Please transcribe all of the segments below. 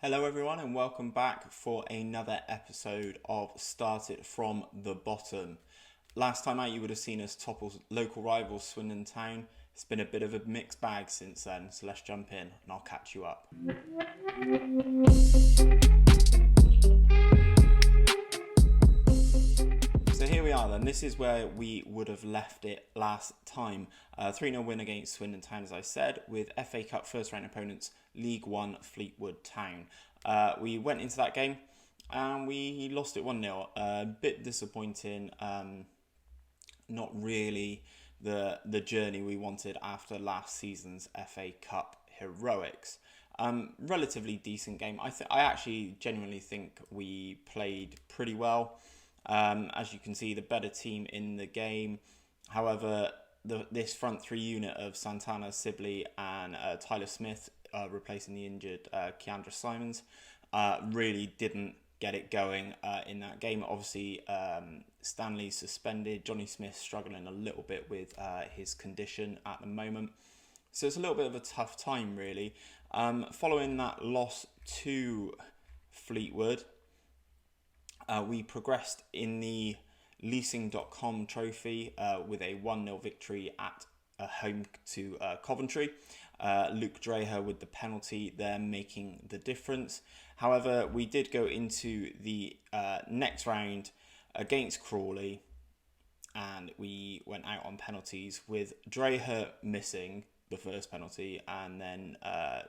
Hello everyone and welcome back for another episode of Started From the Bottom. Last time out you would have seen us topple local rivals Swindon Town. It's been a bit of a mixed bag since then, so let's jump in and I'll catch you up. So here we are then, this is where we would have left it last time. 3-0 win against Swindon Town, as I said, with FA Cup first round opponents League One Fleetwood Town. We went into that game and we lost it 1-0. A bit disappointing, not really the journey we wanted after last season's FA Cup heroics. Relatively decent game. I actually genuinely think we played pretty well. As you can see, the better team in the game. However, this front three unit of Santana, Sibley and Tyler Smith, replacing the injured Keandra Simons, really didn't get it going in that game. Obviously, Stanley suspended. Johnny Smith struggling a little bit with his condition at the moment. So it's a little bit of a tough time, really. Following that loss to Fleetwood, we progressed in the leasing.com trophy with a 1-0 victory at home to Coventry. Luke Dreher with the penalty there making the difference. However, we did go into the next round against Crawley and we went out on penalties with Dreher missing the first penalty and then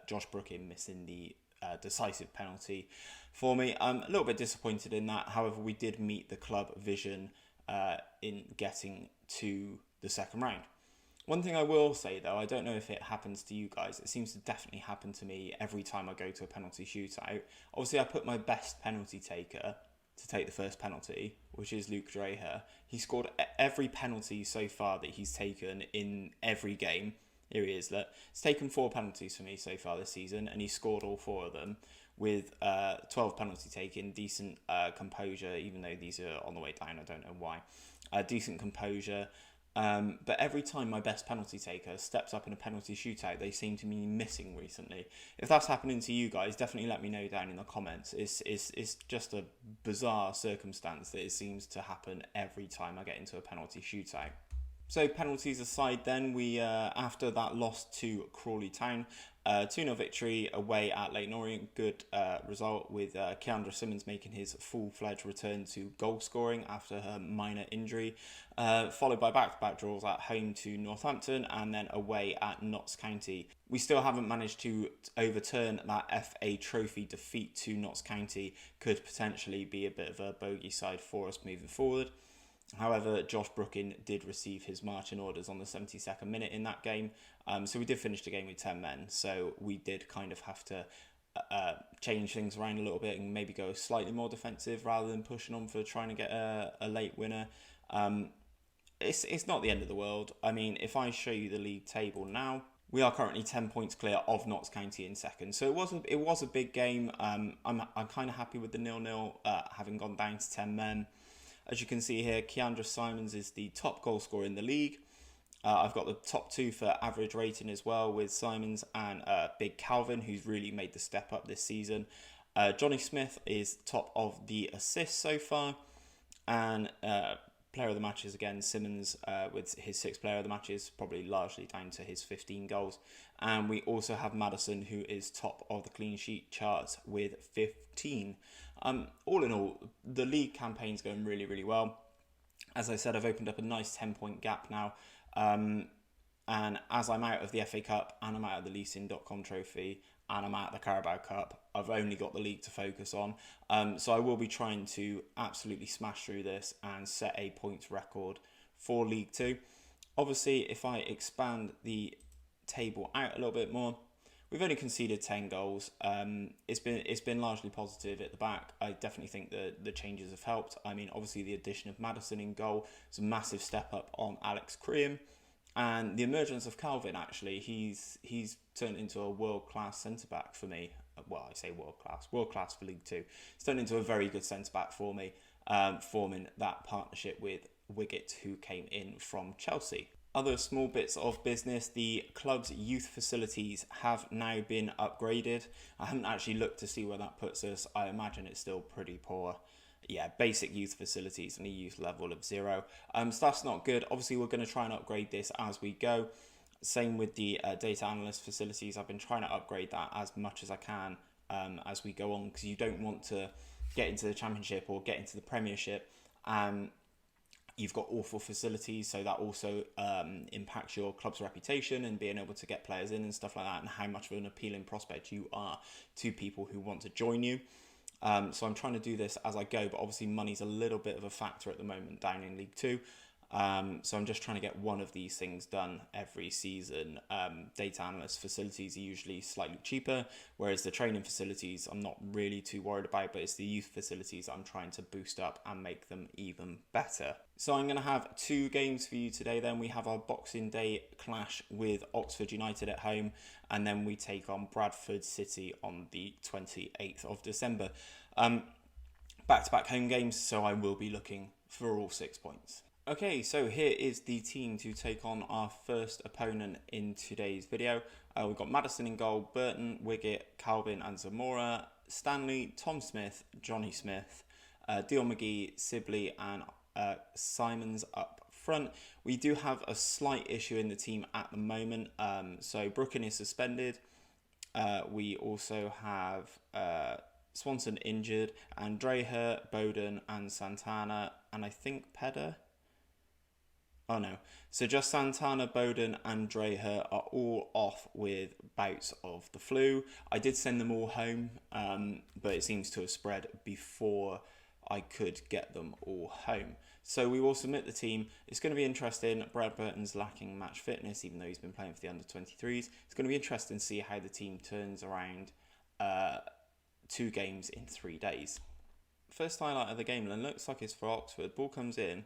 Josh Brookin missing the decisive penalty for me. I'm a little bit disappointed in that. However, we did meet the club vision in getting to the second round. One thing I will say though, I don't know if it happens to you guys, it seems to definitely happen to me every time I go to a penalty shootout. Obviously I put my best penalty taker to take the first penalty, which is Luke Dreher. He scored every penalty so far that he's taken in every game. Here he is. It's taken 4 penalties for me so far this season, and he scored all 4 of them with 12 penalty taken, decent composure, even though these are on the way down, I don't know why. Decent composure. But every time my best penalty taker steps up in a penalty shootout, they seem to be missing recently. If that's happening to you guys, definitely let me know down in the comments. It's just a bizarre circumstance that it seems to happen every time I get into a penalty shootout. So penalties aside then, we after that loss to Crawley Town, 2-0 victory away at Leyton Orient, good result with Keandra Simons making his full-fledged return to goal scoring after her minor injury, followed by back-to-back draws at home to Northampton and then away at Notts County. We still haven't managed to overturn that FA Trophy defeat to Notts County, could potentially be a bit of a bogey side for us moving forward. However, Josh Brookin did receive his marching orders on the 72nd minute in that game. So we did finish the game with 10 men. So we did kind of have to change things around a little bit and maybe go slightly more defensive rather than pushing on for trying to get a late winner. It's not the end of the world. I mean, if I show you the league table now, we are currently 10 points clear of Notts County in second. So it was a big game. I'm kind of happy with the 0-0 having gone down to 10 men. As you can see here, Keandra Simons is the top goal scorer in the league. I've got the top 2 for average rating as well with Simons and Big Calvin, who's really made the step up this season. Johnny Smith is top of the assists so far. And player of the matches again, Simons with his 6th player of the matches, probably largely down to his 15 goals. And we also have Madison, who is top of the clean sheet charts with 15. All in all, the league campaign's going really, really well. As I said, I've opened up a nice 10-point gap now. And as I'm out of the FA Cup and I'm out of the leasing.com trophy and I'm out of the Carabao Cup, I've only got the league to focus on. So I will be trying to absolutely smash through this and set a points record for League 2. Obviously, if I expand the table out a little bit more, we've only conceded 10 goals. It's been largely positive at the back. I definitely think the changes have helped. I mean, obviously the addition of Madison in goal is a massive step up on Alex Cream. And the emergence of Calvin, actually, he's turned into a world-class centre-back for me. Well, I say world-class for League 2. He's turned into a very good centre-back for me, forming that partnership with Wiggett, who came in from Chelsea. Other small bits of business, the club's youth facilities have now been upgraded. I haven't actually looked to see where that puts us. I imagine it's still pretty poor. Yeah, basic youth facilities and a youth level of 0. So that's not good. Obviously, we're going to try and upgrade this as we go. Same with the data analyst facilities. I've been trying to upgrade that as much as I can as we go on, because you don't want to get into the Championship or get into the Premiership you've got awful facilities, so that also impacts your club's reputation and being able to get players in and stuff like that, and how much of an appealing prospect you are to people who want to join you. So I'm trying to do this as I go, but obviously money's a little bit of a factor at the moment down in League 2. So I'm just trying to get one of these things done every season. Data analyst facilities are usually slightly cheaper, whereas the training facilities I'm not really too worried about, but it's the youth facilities I'm trying to boost up and make them even better. So I'm going to have 2 games for you today then. We have our Boxing Day clash with Oxford United at home, and then we take on Bradford City on the 28th of December. Back-to-back home games, so I will be looking for all 6 points. Okay, so here is the team to take on our first opponent in today's video. We've got Maddison in goal, Burton, Wiggett, Calvin and Zamora, Stanley, Tom Smith, Johnny Smith, Dion McGee, Sibley and Simons up front. We do have a slight issue in the team at the moment. So Brooklyn is suspended. We also have Swanson injured, and Dreher, Bowden and Santana, and I think Pedder. Oh no. So just Santana, Bowden and Dreher are all off with bouts of the flu. I did send them all home, but it seems to have spread before I could get them all home. So we will submit the team. It's going to be interesting. Brad Burton's lacking match fitness, even though he's been playing for the under-23s. It's going to be interesting to see how the team turns around 2 games in 3 days. First highlight of the game, then, looks like it's for Oxford. Ball comes in,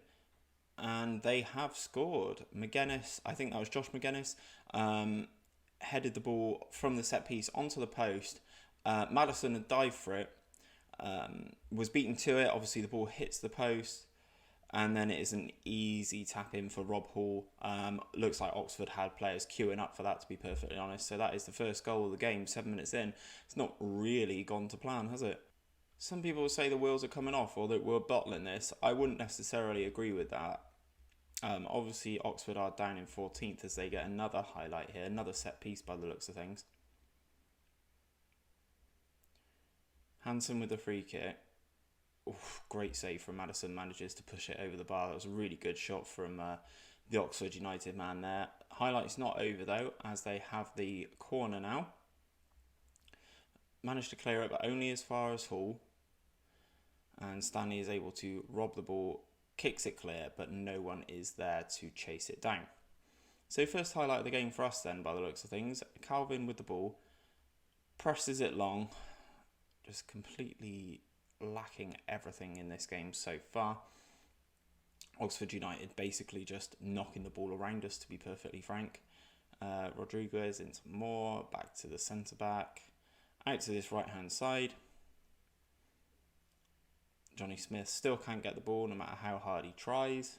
and they have scored. McGuinness, I think that was Josh McGuinness, headed the ball from the set piece onto the post. Maddison had dived for it, was beaten to it. Obviously, the ball hits the post, and then it is an easy tap in for Rob Hall. Looks like Oxford had players queuing up for that, to be perfectly honest. So that is the first goal of the game, 7 minutes in. It's not really gone to plan, has it? Some people say the wheels are coming off, or that we're bottling this. I wouldn't necessarily agree with that. Obviously, Oxford are down in 14th as they get another highlight here, another set piece by the looks of things. Hansen with the free kick. Oof, great save from Maddison, manages to push it over the bar. That was a really good shot from the Oxford United man there. Highlight's not over though, as they have the corner now. Managed to clear it, but only as far as Hall. And Stanley is able to rob the ball, kicks it clear, but no one is there to chase it down. So first highlight of the game for us then, by the looks of things. Calvin with the ball, presses it long, just completely lacking everything in this game so far. Oxford United basically just knocking the ball around us, to be perfectly frank. Rodriguez into Moore, back to the centre-back, out to this right-hand side. Johnny Smith still can't get the ball no matter how hard he tries.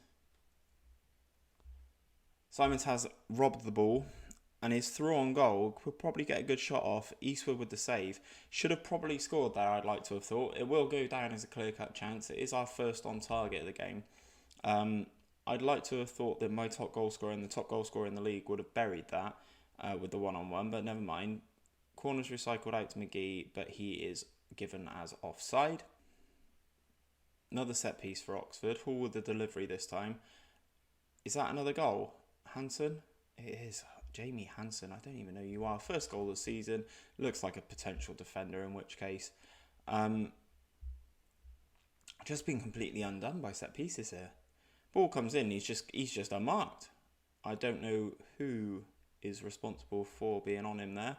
Simons has robbed the ball and is through on goal. Could probably get a good shot off. Eastwood with the save. Should have probably scored there, I'd like to have thought. It will go down as a clear-cut chance. It is our first on target of the game. I'd like to have thought that my top goal scorer and the top goal scorer in the league would have buried that with the one-on-one, but never mind. Corner's recycled out to McGee, but he is given as offside. Another set piece for Oxford. Hall with the delivery this time. Is that another goal? Hansen? It is. Jamie Hansen, I don't even know who you are. First goal of the season. Looks like a potential defender, in which case. Just been completely undone by set pieces here. Ball comes in, he's just unmarked. I don't know who is responsible for being on him there.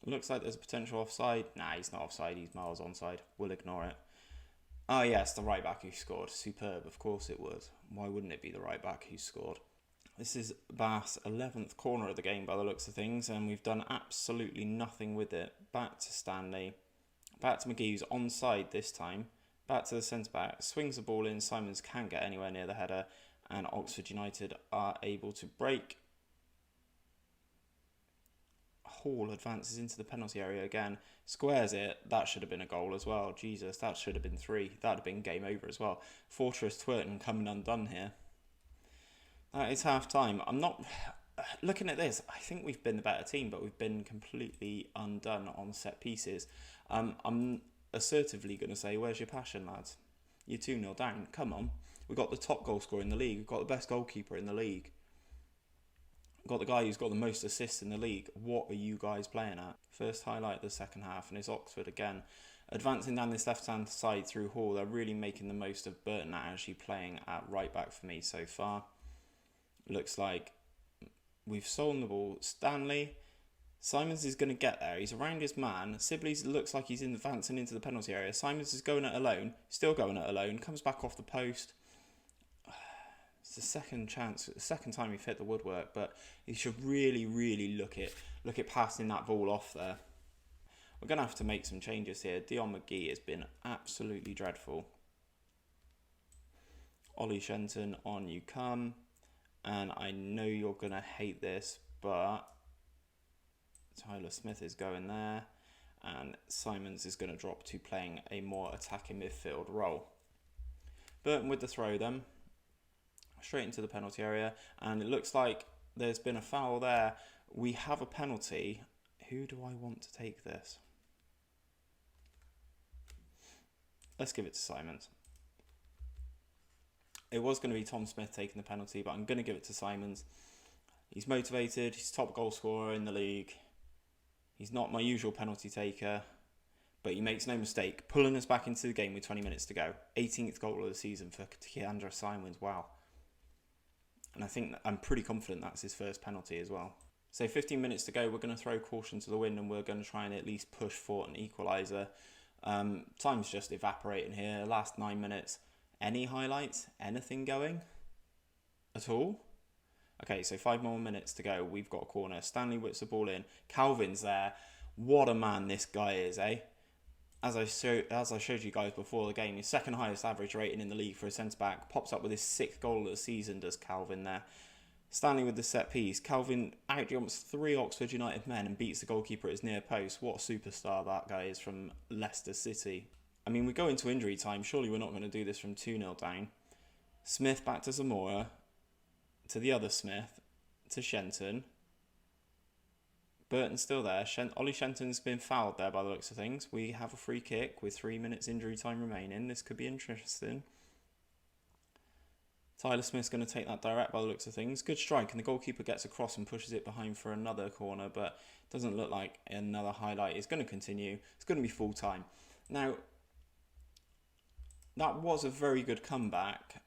Looks like there's a potential offside. Nah, he's not offside, he's miles onside. We'll ignore it. Oh yes, the right back who scored. Superb, of course it would. Why wouldn't it be the right back who scored? This is Bath's 11th corner of the game by the looks of things, and we've done absolutely nothing with it. Back to Stanley. Back to McGee, who's onside this time. Back to the centre-back. Swings the ball in. Simons can't get anywhere near the header. and Oxford United are able to break. Hall advances into the penalty area again, squares it. That should have been a goal as well. Jesus, that should have been 3. That would have been game over as well. Fortress Twerton coming undone here. That is half time. I'm not looking at this. I think we've been the better team, but we've been completely undone on set pieces. I'm assertively going to say, where's your passion, lads? You're 2-0 down. Come on. We've got the top goal scorer in the league. We've got the best goalkeeper in the league. We've got the guy who's got the most assists in the league. What are you guys playing at? First highlight of the second half, and it's Oxford again. Advancing down this left-hand side through Hall, they're really making the most of Burton actually playing at right back for me so far. Looks like we've stolen the ball. Stanley. Simons is going to get there. He's around his man. Sibley's looks like he's advancing into the penalty area. Simons is going it alone. Still going it alone. Comes back off the post. It's the second chance, the second time we've hit the woodwork, but he should really, really look at passing that ball off there. We're going to have to make some changes here. Dion McGee has been absolutely dreadful. Ollie Shenton, on you come. And I know you're going to hate this, but Tyler Smith is going there. And Simons is going to drop to playing a more attacking midfield role. Burton with the throw then. Straight into the penalty area. And it looks like there's been a foul there. We have a penalty. Who do I want to take this? Let's give it to Simons. It was going to be Tom Smith taking the penalty, but I'm going to give it to Simons. He's motivated. He's top goal scorer in the league. He's not my usual penalty taker, but he makes no mistake, pulling us back into the game with 20 minutes to go. 18th goal of the season for Keandra Simons. Wow. And I think I'm pretty confident that's his first penalty as well. So 15 minutes to go, we're going to throw caution to the wind and we're going to try and at least push for an equaliser. Time's just evaporating here. Last 9 minutes. Any highlights? Anything going? At all? Okay, so 5 more minutes to go. We've got a corner. Stanley whips the ball in. Calvin's there. What a man this guy is, eh? As I showed you guys before the game, his second highest average rating in the league for a centre-back. Pops up with his 6th goal of the season, does Calvin there. Stanley with the set piece. Calvin outjumps 3 Oxford United men and beats the goalkeeper at his near post. What a superstar that guy is from Leicester City. I mean, we go into injury time. Surely we're not going to do this from 2-0 down. Smith back to Zamora. To the other Smith. To Shenton. Burton's still there. Ollie Shenton's been fouled there by the looks of things. We have a free kick with 3 minutes injury time remaining. This could be interesting. Tyler Smith's going to take that direct by the looks of things. Good strike, and the goalkeeper gets across and pushes it behind for another corner, but doesn't look like another highlight. It's going to continue. It's going to be full time. Now, that was a very good comeback,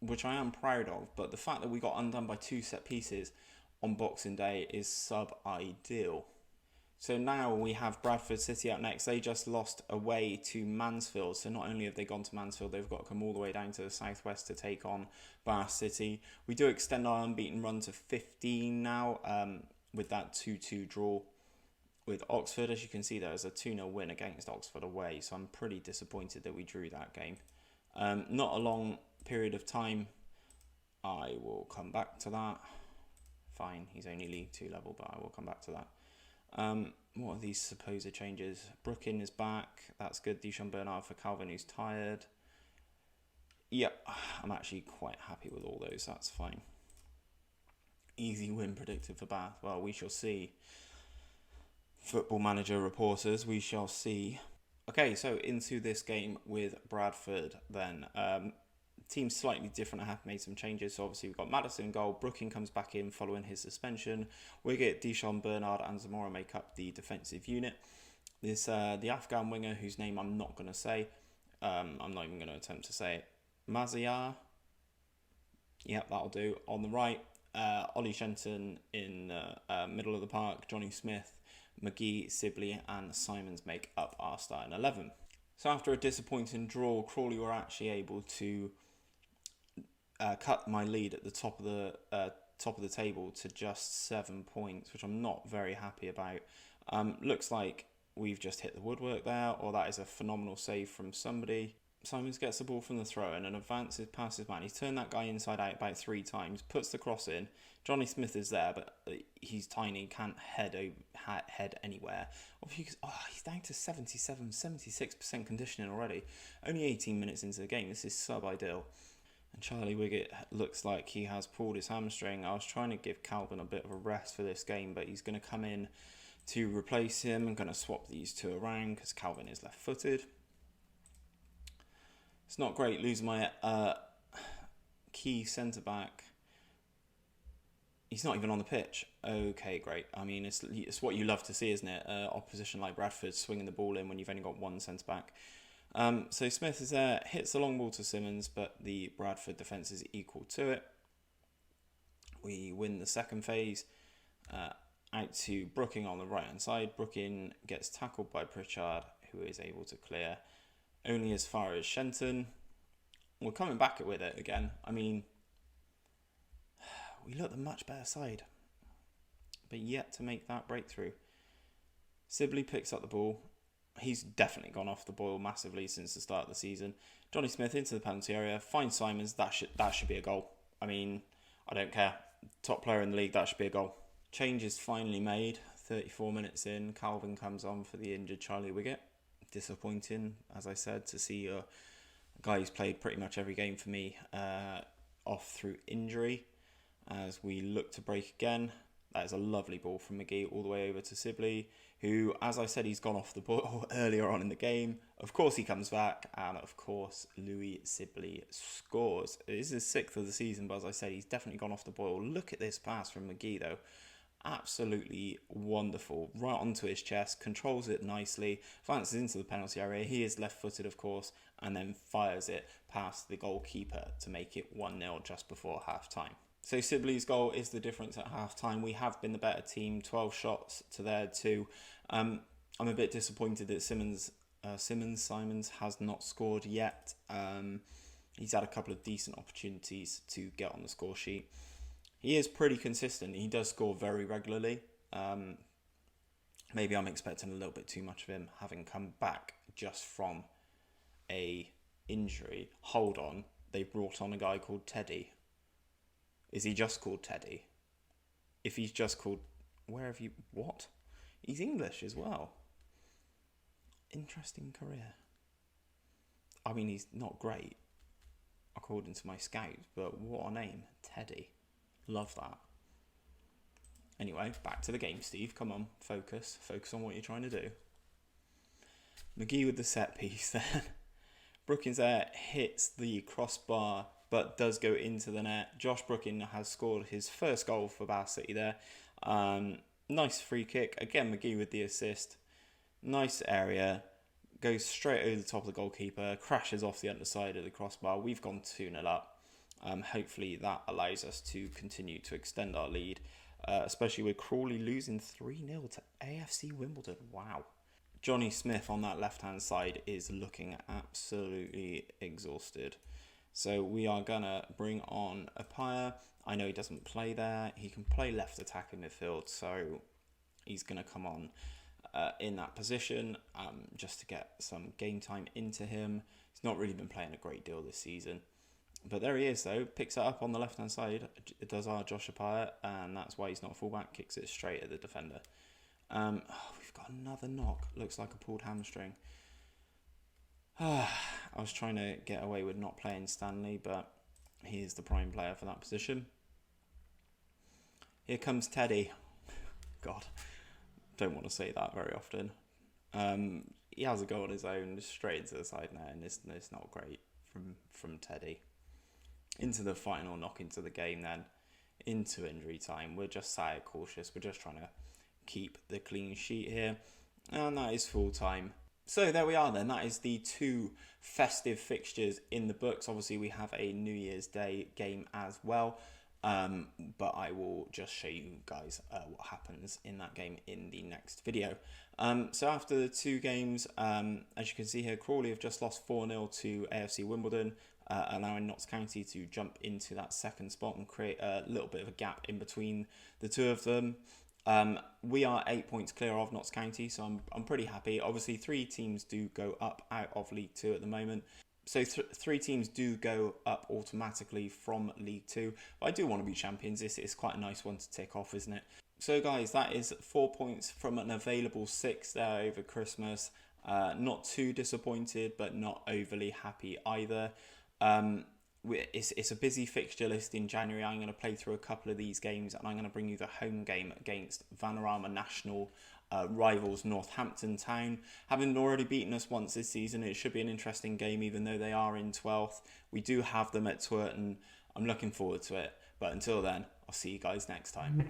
which I am proud of, but the fact that we got undone by 2 set pieces on Boxing Day is sub-ideal. So now we have Bradford City out next. They just lost away to Mansfield. So not only have they gone to Mansfield, they've got to come all the way down to the southwest to take on Bath City. We do extend our unbeaten run to 15 now with that 2-2 draw with Oxford. As you can see, there was a 2-0 win against Oxford away. So I'm pretty disappointed that we drew that game. Not a long period of time. I will come back to that. Fine, he's only League 2 level, but I will come back to that. What are these supposed changes? Brookin is back. That's good. Dishon Bernard for Calvin, who's tired. Yep, I'm actually quite happy with all those. That's fine. Easy win predicted for Bath. Well, we shall see. Football Manager reporters, we shall see. Okay, so into this game with Bradford then. Team's slightly different. I have made some changes. So obviously we've got Madison in goal. Brooking comes back in following his suspension. Wiggett, Dishon, Bernard and Zamora make up the defensive unit. This the Afghan winger whose name I'm not going to say. I'm not even going to attempt to say it. Maziyar. Yep, that'll do. On the right, Ollie Shenton in middle of the park. Johnny Smith, McGee, Sibley and Simons make up our starting 11. So after a disappointing draw, Crawley were actually able to cut my lead at the top of the table to just 7 points, which I'm not very happy about. Looks like we've just hit the woodwork there, or that is a phenomenal save from somebody. Simons gets the ball from the throw-in and advances past his man. He's turned that guy inside out about 3 times, puts the cross in. Johnny Smith is there, but he's tiny, can't head anywhere. He's down to 76% conditioning already. Only 18 minutes into the game. This is sub-ideal. And Charlie Wiggett looks like he has pulled his hamstring. I was trying to give Calvin a bit of a rest for this game, but he's going to come in to replace him. I'm going to swap these two around because Calvin is left-footed. It's not great losing my key centre-back. He's not even on the pitch. Okay, great. I mean, it's what you love to see, isn't it? Opposition like Bradford swinging the ball in when you've only got one centre-back. So Smith is there, hits the long ball to Simmons, but the Bradford defence is equal to it. We win the second phase. Out to Brooking on the right-hand side. Brooking gets tackled by Pritchard, who is able to clear only as far as Shenton. We're coming back with it again. I mean, we look the much better side, but yet to make that breakthrough. Sibley picks up the ball. He's definitely gone off the boil massively since the start of the season. Johnny Smith into the penalty area, finds Simons. That should be a goal. I mean, I don't care. Top player in the league, that should be a goal. Change is finally made. 34 minutes in, Calvin comes on for the injured Charlie Wiggett. Disappointing, as I said, to see a guy who's played pretty much every game for me off through injury. As we look to break again, that is a lovely ball from McGee all the way over to Sibley, who, as I said, he's gone off the ball earlier on in the game. Of course he comes back, and of course Louis Sibley scores. It is his 6th of the season, but as I said, he's definitely gone off the boil. Look at this pass from McGee, though. Absolutely wonderful. Right onto his chest, controls it nicely, advances into the penalty area. He is left-footed, of course, and then fires it past the goalkeeper to make it 1-0 just before half-time. So Sibley's goal is the difference at half-time. We have been the better team, 12 shots to their 2. I'm a bit disappointed that Simons has not scored yet. He's had a couple of decent opportunities to get on the score sheet. He is pretty consistent. He does score very regularly. Maybe I'm expecting a little bit too much of him, having come back just from a injury. Hold on, they brought on a guy called Teddy. Is he just called Teddy? If he's just called... What? He's English as well. Interesting career. I mean, he's not great, according to my scouts, but what a name. Teddy. Love that. Anyway, back to the game, Steve. Come on, focus. Focus on what you're trying to do. McGee with the set piece then. Brookins there hits the crossbar, but does go into the net. Josh Brookin has scored his first goal for Bath City there. Nice free kick. Again, McGee with the assist. Nice area. Goes straight over the top of the goalkeeper. Crashes off the underside of the crossbar. We've gone 2-0 up. Hopefully that allows us to continue to extend our lead, especially with Crawley losing 3-0 to AFC Wimbledon. Wow. Johnny Smith on that left-hand side is looking absolutely exhausted. So we are going to bring on Appiah. I know he doesn't play there. He can play left attack in midfield, so he's going to come on in that position just to get some game time into him. He's not really been playing a great deal this season. But there he is, though. Picks it up on the left-hand side. It does our Josh Appiah, and that's why he's not a fullback. Kicks it straight at the defender. We've got another knock. Looks like a pulled hamstring. I was trying to get away with not playing Stanley, but he is the prime player for that position. Here comes Teddy. God, don't want to say that very often. He has a goal on his own, just straight into the side net, and it's not great from Teddy. Into the final knock into the game then, into injury time. We're just side cautious. We're just trying to keep the clean sheet here, and that is full time. So there we are then. That is the 2 festive fixtures in the books. Obviously we have a New Year's Day game as well, but I will just show you guys what happens in that game in the next video. So after the 2 games, as you can see here, Crawley have just lost 4-0 to AFC Wimbledon, allowing Notts County to jump into that second spot and create a little bit of a gap in between the 2 of them. We are 8 points clear of Notts County, so I'm pretty happy. Obviously 3 teams do go up out of League 2 at the moment. So three teams do go up automatically from League Two. But I do want to be champions. This is quite a nice one to tick off, isn't it? So guys, that is 4 points from an available 6 there over Christmas. Not too disappointed, but not overly happy either. It's a busy fixture list in January. I'm going to play through a couple of these games, and I'm going to bring you the home game against Vanarama National rivals Northampton Town. Having already beaten us once this season, it should be an interesting game, even though they are in 12th. We do have them at Twerton. I'm looking forward to it. But until then, I'll see you guys next time.